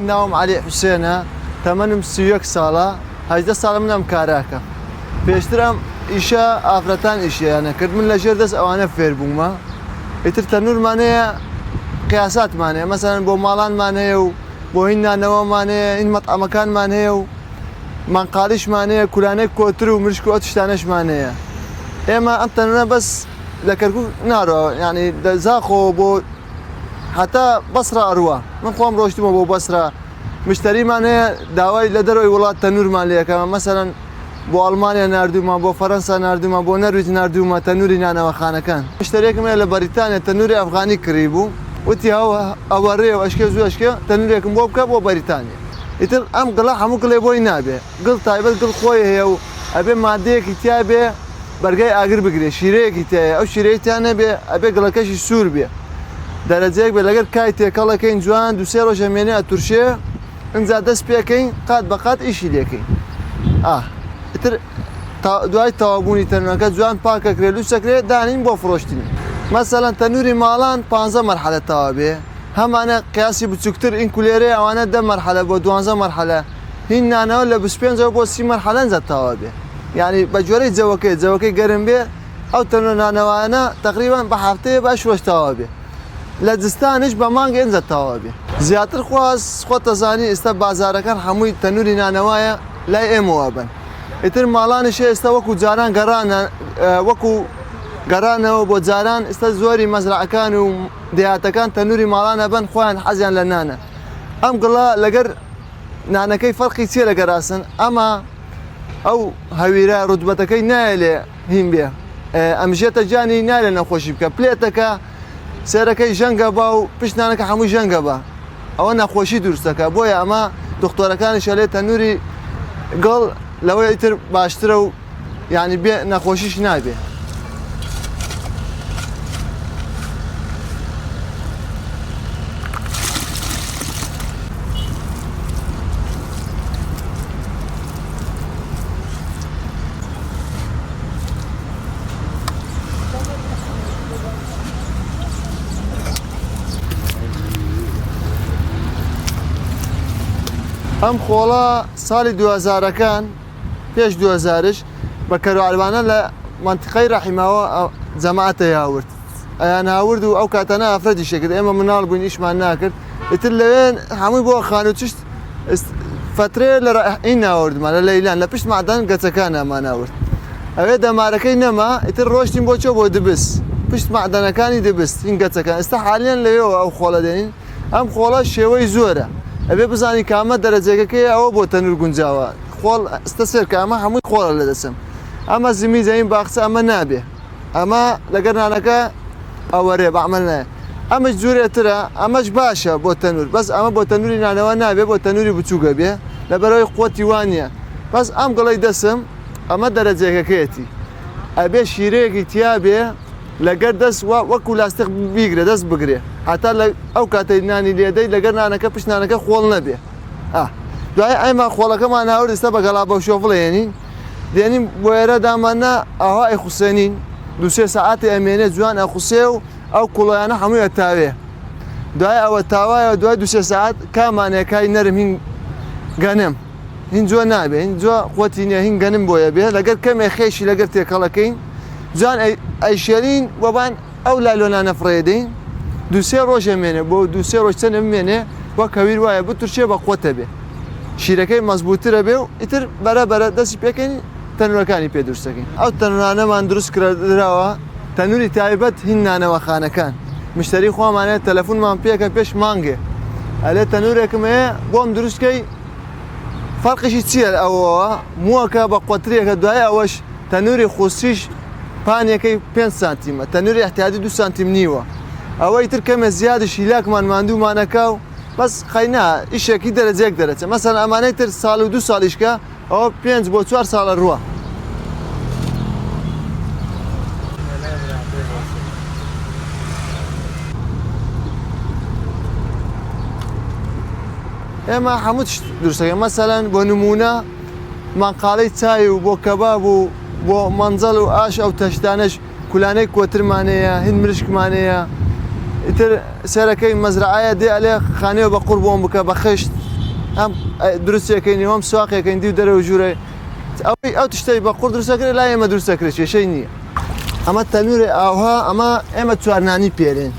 ناوم علي حسێنە تەمەنم 31 ساڵە 18 ساڵم نەم کاراکە پێشترم ئیشە ئافرەتان ئیشیانە کرد من لەژێر دەست ئەوانە فێر بوومە ئیتر تەنورمانەیە قیاساتمانەیە مەسەڵەن بۆ ماڵانمان هەیە و بۆ هین نانەوەمانەیە هین مەطعەمەکانمان هەیە و مانقالیشمان هەیە کولانەی کۆتر و مشک و ئەو تشتانەشمان هەیە ئێمە ئەم تەنورە بەس لە کەرکووک ناڕەوە یعنی زاخۆ بۆ حتا بەسرا ئەروە من خۆم ڕۆشتمە بۆ بەسرا مشتریمان هەیە داوای لە دەرەوەی وڵات تەنورمان لێەکەمە مەسەڵەن بۆ ئەڵمانیا نردوومە بۆ فەرەنسا نردوومە بۆ نەرویج نردوومە تەنوری نانەوەخانەکان مشترێکم هەیە لە بەریتانیا تەنوری ئەفغانی کڕی بوو وتی ئەوەڕێ و ئەشکێ زوو ئەشکێ تەنورێکم بۆ بکە بۆ بەریتانیا ئیتر ئەم گڵە هەموو گڵێ بۆی نابێ گڵ تایبەت گڵ خۆی هەیە و ئەبێ مادەیەکی تیا بێ بەرگای ئاگر بگرێ شیرەیەکی تایە ئەو شیرەیەتیان نەبێ ئەبێ گڵەکەشی سوور بێ دەرەجەیەک بێ لەگەر کای تێکەڵەکەین جوان دوسێ ڕۆژ ئەمێنێ ئەتورشێ ئەنجا دەست پێکەین قات بە قات ئیشی لێکەین ئیتر دوای تەوابوونی تەنورەکە جوان پاکەکرێ لوسەکرێ دانین بۆ فرۆشتنی مەسەڵەن تەنوری ماڵان 15 مەرحەلە تەوا بێ هەمانە قیاسی بچووکتر ئین کولێرێ ئەوانە 10 مەرحەلە بۆ 12 مەرحەلە هین نانەوە لە 25 بۆ 30 مەرحەلە ئەنجا تەوا بێ یعنی بە جۆرەی جەوەکەی گەرم بێ ئەو تەنوە نانەوانە تقریبان بە هەفتەیە باش ڕۆژ تەوا بێ لە جستانش بە مانگ ئەنجا تەوا بێ زیاتر خواست خۆ تەزانی ئێستا بازارەکان هەمووی تەنوری نانەوایە لای ئێمەوە بن ئیتر ماڵانیش ئێستا وەکو جاران گەڕانە وەکو گەڕانەوە بۆ جاران ئێستا زۆری مەزرعەکان و دەهاتەکان تەنوری ماڵانە بن خۆیان حەزیان لە نانە ئەم گڵە لەگەر نانەکەی فەرقی چیە لەگەڕاستن ئەمە ئەو هەویرە ڕوتبەتەکەی نایە لێ هین بێ ئەمژێتە جانی نالێ نەخۆشی بکە پلێتەکە سێرەکەی ژەنگە بە و پشتانەکە هەموو ژەنگە بە ئەوە نەخۆشی دروستەکە بۆیە ئەمە دکتۆرەکانیشە لێ تەنوری گڵ لەوەی ئیتر باشترە و یعنی بێ نەخۆشیش نابێ ئەم خۆڵە ساڵی 2000ەکان پێش 2000ش بە کەروعەلوانە لە منتیقەی ڕەحیماوە جەماعەتە هاورد ئەیان هاورد و ئەو کاتانە ئافرەتی شێکرد ئێمە مناڵ بووین ئیشمان ناکرد ئیتر لەوێن هەمووی بۆ خان و چشت فترێ لە ڕەحین ناوردمان لە لەیلان لە پشت مادان گەچەکان ئەمان ناورد ئەوێ دەمارەکەی نەما ئیتر ڕۆشتین بۆ چۆ بۆ دبست پشت مادانەکانی دەبست هین گەچەکان ئێستا حالیان لەوێەوە ئەو خۆڵە دێنین ئەم خۆڵە شێوەی زۆرە ئەبێ بزانین کامە دەرەجێگەکەی ئەوە بۆ تەنور گونجاوە خۆڵ ئەستە سێر کە ئەمە هەمووی خۆڵە لە دەسم ئەمە زمی زەین باخچە ئەمە نابێ ئەمە لەگەر نانەکە ئەوەرێ بەعمل نایە ئەمەش جوورێترە ئەمەش باشە بۆ تەنور بەس ئەمە بۆ تەنوری نانەوە نابێ بۆ تەنوری بچووکە بێ لەبەرەوەی قوتی وانە بەس ئەم گڵی دەسم ئەمە دەرەجێگەکەیەتی ئەبێ شیرەیەکی تیا بێ لەگەر دەست وەکو لاستیق بیگرێ دەست بگرێ هەتا ئەو کاتەی نانی لێدەی لەگەر نانەکە پشتانەکە خۆڵ نەبێ دوای ئەمە خۆڵەکەمان ناورد ئێستا بە گەڵا بە شۆفڵێنین دێنین بۆ ئێرە دامانە ئاوا ئەیخوسێنین دوسێ سەعاتی ئەمێنێ جوان ئەخوسێ و ئەو کوڵۆیانە هەمووی ئەتاوێ دوای ئەوە تاوایە دوای دوسێ سەعات کامانێکای نەرم هین گەنم هین جوە نابێ هین جوە خۆتی نییە هین گەنم بۆیە بێ لەگەر کەمێ خێشی لەگەر تێکەڵەکەین جوان ئەیشێرین وەبان ئەو لالۆنانە فڕێدەین دوسێ ڕۆژ ئەمێنێ بۆ دوسێ ڕۆژ چەند ئەمێنێ وەک هەویر وایە بتورشێ بە قوتە بێ شیرەکەی مەزبووترە بێ و ئیتر بەرەبەرە دەستی پێکەین تەنورەکانی پێ دروستەکەین ئەو تەنورانەمان دروست کراوە تەنوری تایبەت هین نانەوەخانەکان مشتری خۆمانەیە تەلەفۆنمان پێکە پێش مانگێ ئەلێ تەنورێکم هەیە بۆم دروستکەی فەرقیشی چییە ئەوەوە مووەکە بە قوترێکە دوای ئەوەش تەنوری خوسیش پانیەکەی 5 سانتیمە تەنوری احتیاجی 2 سانتیم نیوە ئەوەی تر کەمە زیادشی لاکمان ماندوومانەکە و بەس خەینا ئیشێکی دەرەجێک دەرەچێت مەسەن ئەمانەی تر ساڵ و 2 ساڵیشکە ئەوە 5 بۆ 4 ساڵە ڕووە ئێمە هەموو دروستەکە مەسەلەن بۆ نمونە مانقاڵەی چای و بۆ کەباب و بۆ مەنجەڵ و ئاش ئەو تەشتانەش کولانەی کۆترمانەیە هین مریشکمانەیە ئیتر سەرەکەی مەزرعایە دێ ئەلێ خانەوە بە قوربۆم بکە بە خشت ئەم دروستەکەینی هەم سواقەکەین دی و دەرەوە ژوورە ئەو تشتەی بە قوڕ دروستەکرێت لا ئێمە دروستەکرێت کێشەی نییە ئەمە تەنوورێ ئاوها ئەمە ئێمە چوارنانی پێرێن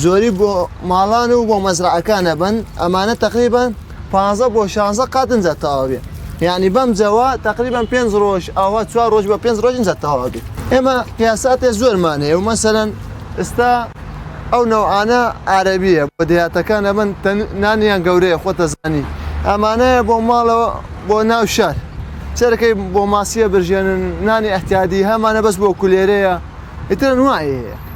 زۆری بۆ ماڵان و بۆ مەزرعەکانە بن ئەمانە تقریبان 15 بۆ 16 قات نجات تەواو بێ یعنی بەم جەوا تقریبان 5 ڕۆژ ئاوا 4 ڕۆژ بە 5 ڕۆژ نجات تەواو بێ ئێمە قیاساتێ زۆرمان هەیە و مەسەلەن ئێستا ئەو نەوعانە عەرەبیە بۆ دێهاتەکانە بن نانیان گەورەیە خۆتە زانی ئەمانەیە بۆ ماڵەوە بۆ ناو شار سەرەکەی بۆ ماسیە برژێنن نانی ئەحتیادی هەمانە بەس بۆ کولێرەیە ئیتر وایە